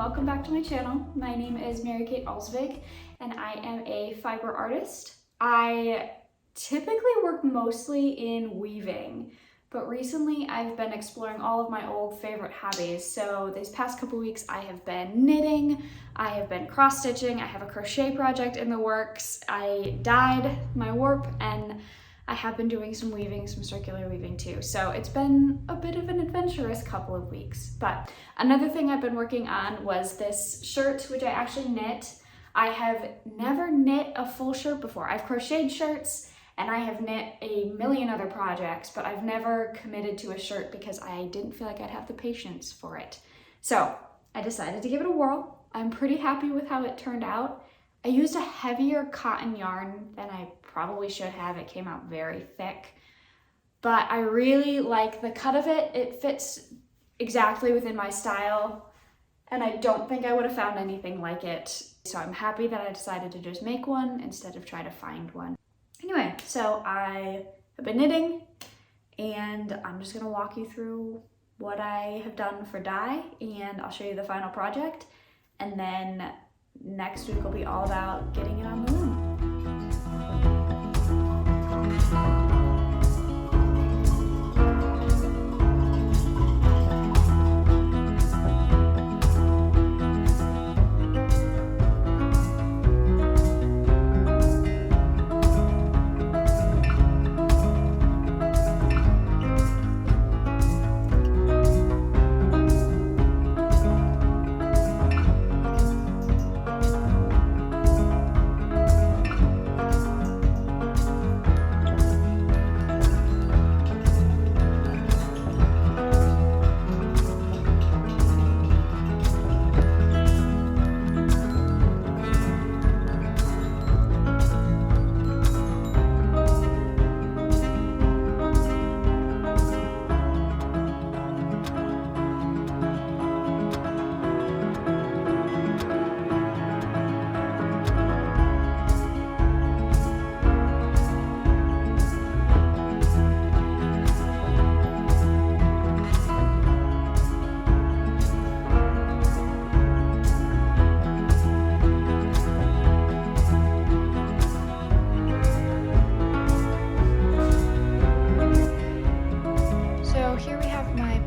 welcome back to my channel. My name is Mary Kate Alsvig and I am a fiber artist. I typically work mostly in weaving, but recently I've been exploring all of my old favorite hobbies. So these past couple weeks I have been knitting, I have been cross stitching, I have a crochet project in the works, I dyed my warp, and I have been doing some weaving, some circular weaving too. So it's been a bit of an adventurous couple of weeks. But another thing I've been working on was this shirt, which I actually knit. I have never knit a full shirt before. I've crocheted shirts and I have knit a million other projects, but I've never committed to a shirt because I didn't feel like I'd have the patience for it. So I decided to give it a whirl. I'm pretty happy with how it turned out. I used a heavier cotton yarn than I probably should have. It came out very thick, but I really like the cut of it. It fits exactly within my style, and I don't think I would have found anything like it. So I'm happy that I decided to just make one instead of try to find one. Anyway, so I have been knitting, and I'm just gonna walk you through what I have done for dye, and I'll show you the final project, and then next week will be all about getting it on the loom.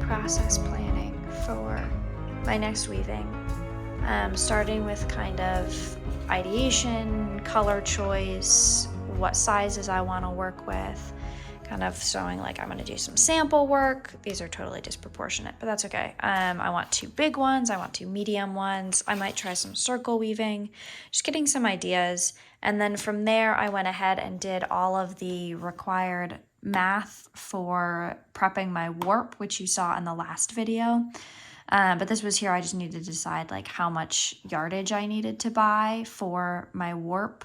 Process planning for my next weaving, starting with kind of ideation, color choice, what sizes I want to work with, kind of showing like I'm going to do some sample work. These are totally disproportionate, but that's okay. I want 2 big ones, I want 2 medium ones, I might try some circle weaving, just getting some ideas. And then from there I went ahead and did all of the required math for prepping my warp, which you saw in the last video. But this was here, I just needed to decide like how much yardage I needed to buy for my warp.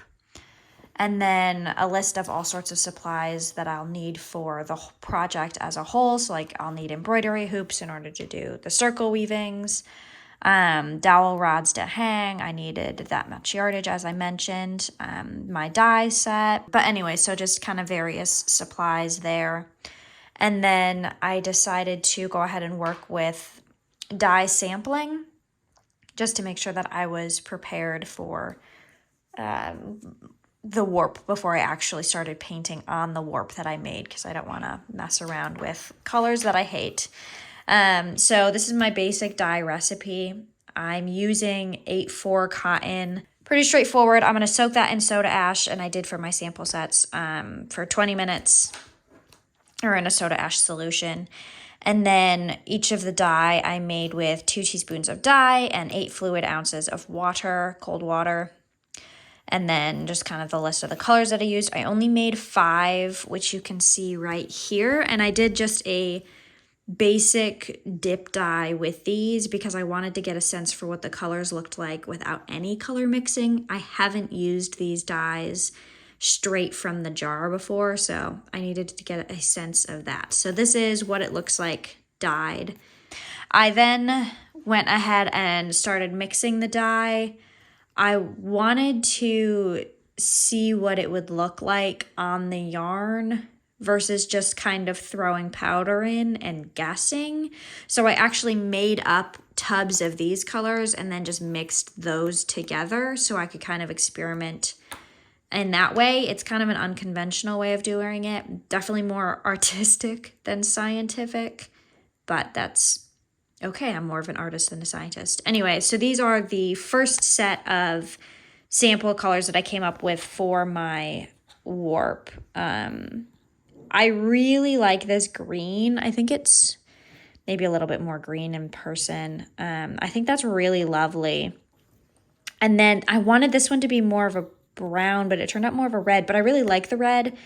And then a list of all sorts of supplies that I'll need for the project as a whole. So like I'll need embroidery hoops in order to do the circle weavings, dowel rods to hang. I needed that much yardage, as I mentioned, my dye set. But anyway, so just kind of various supplies there. And then I decided to go ahead and work with dye sampling just to make sure that I was prepared for the warp before I actually started painting on the warp that I made, because I don't want to mess around with colors that I hate. So this is my basic dye recipe. I'm using 8-4 cotton. Pretty straightforward. I'm going to soak that in soda ash, and I did for my sample sets for 20 minutes or in a soda ash solution. And then each of the dye I made with 2 teaspoons of dye and 8 fluid ounces of water, cold water. And then just kind of the list of the colors that I used. I only made 5, which you can see right here. And I did just a basic dip dye with these because I wanted to get a sense for what the colors looked like without any color mixing. I haven't used these dyes straight from the jar before, so I needed to get a sense of that. So this is what it looks like dyed. I then went ahead and started mixing the dye. I wanted to see what it would look like on the yarn versus just kind of throwing powder in and guessing. So I actually made up tubs of these colors and then just mixed those together so I could kind of experiment in that way. It's kind of an unconventional way of doing it. Definitely more artistic than scientific, but that's okay. I'm more of an artist than a scientist. Anyway, so these are the first set of sample colors that I came up with for my warp. I really like this green. I think it's maybe a little bit more green in person. I think that's really lovely. And then I wanted this one to be more of a brown, but it turned out more of a red, but I really like the red.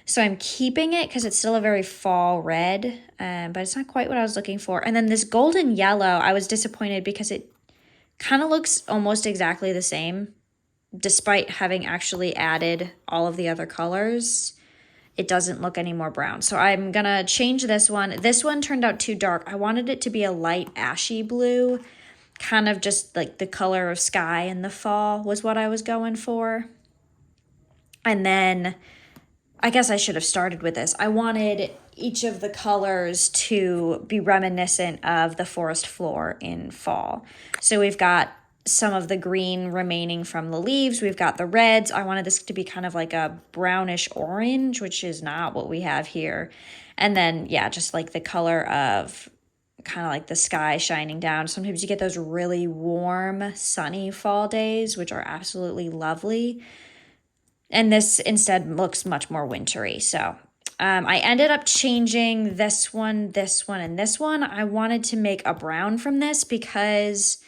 So I'm keeping it because it's still a very fall red, but it's not quite what I was looking for. And then this golden yellow, I was disappointed because it kind of looks almost exactly the same, despite having actually added all of the other colors. It doesn't look any more brown. So I'm gonna change this one. This one turned out too dark. I wanted it to be a light ashy blue, kind of just like the color of sky in the fall was what I was going for. And then I guess I should have started with this. I wanted each of the colors to be reminiscent of the forest floor in fall. So we've got some of the green remaining from the leaves. We've got the reds. I wanted this to be kind of like a brownish orange, which is not what we have here. And then, yeah, just like the color of kind of like the sky shining down. Sometimes you get those really warm, sunny fall days, which are absolutely lovely. And this instead looks much more wintry. So I ended up changing this one, and this one. I wanted to make a brown from this because...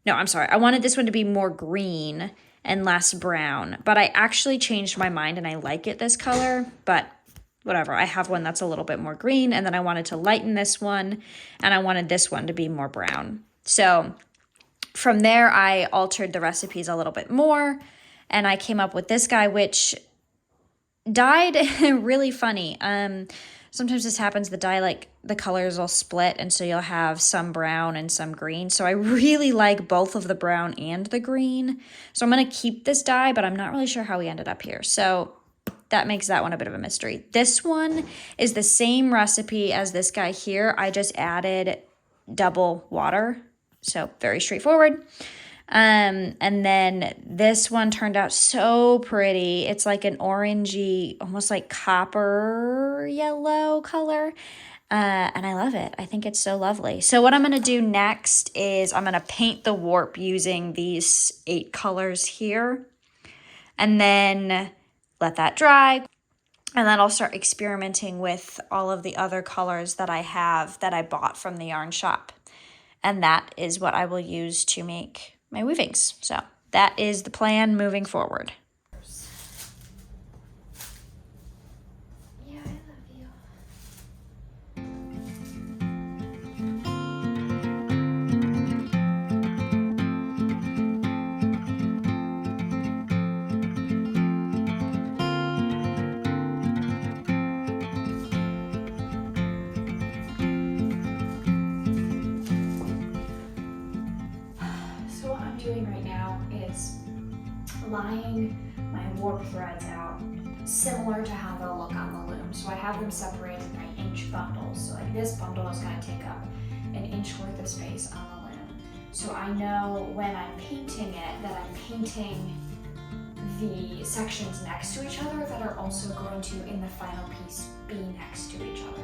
No, I'm sorry. I wanted this one to be more green and less brown, but I actually changed my mind and I like it this color, but whatever. I have one that's a little bit more green, and then I wanted to lighten this one, and I wanted this one to be more brown. So from there, I altered the recipes a little bit more, and I came up with this guy, which dyed really funny. Sometimes this happens, the dye, like the colors will split, and so you'll have some brown and some green. So I really like both of the brown and the green. So I'm going to keep this dye, but I'm not really sure how we ended up here. So that makes that one a bit of a mystery. This one is the same recipe as this guy here. I just added double water. So very straightforward. And then this one turned out so pretty. It's like an orangey, almost like copper yellow color. And I love it. I think it's so lovely. So what I'm going to do next is I'm going to paint the warp using these 8 colors here. And then let that dry. And then I'll start experimenting with all of the other colors that I have that I bought from the yarn shop. And that is what I will use to make my weavings. So that is the plan moving forward. Yeah, I love you. So what I'm doing right now is lying my warp threads out similar to how they'll look on the loom. So I have them separated by inch bundles. So like this bundle is going to take up an inch worth of space on the loom. So I know when I'm painting it that I'm painting the sections next to each other that are also going to, in the final piece, be next to each other.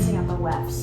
rinsing out the wefts.